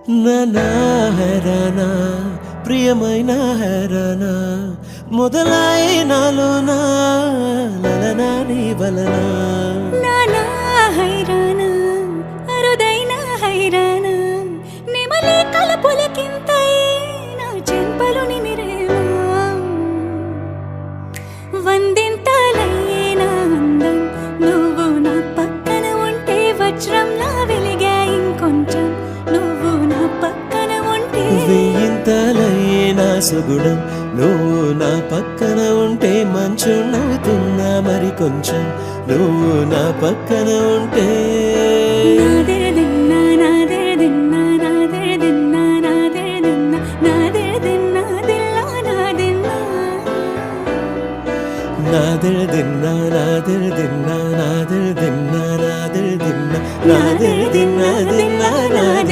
నానా హైరానా ప్రియమైన హైరానా మొదలై నాలోనా లలనా నీ వలనా నానా హైరానా అరుదైన హైరానా నెమలి కలపులకింతై నా చెంపలు నిమిరేవా వందింతలయ్యేనా అందం నువ్వు నా పక్కన ఉంటే వజ్రంలా వెలిగా ఇంకొంచెం నువ్వు నా పక్కన ఉంటే వెయ్యింతలయ్యేనా సుగుణం నువ్వు నా పక్కన ఉంటే మంచు నవ్వుతున్నా మరి కొంచెం నువ్వు నా పక్కన ఉంటే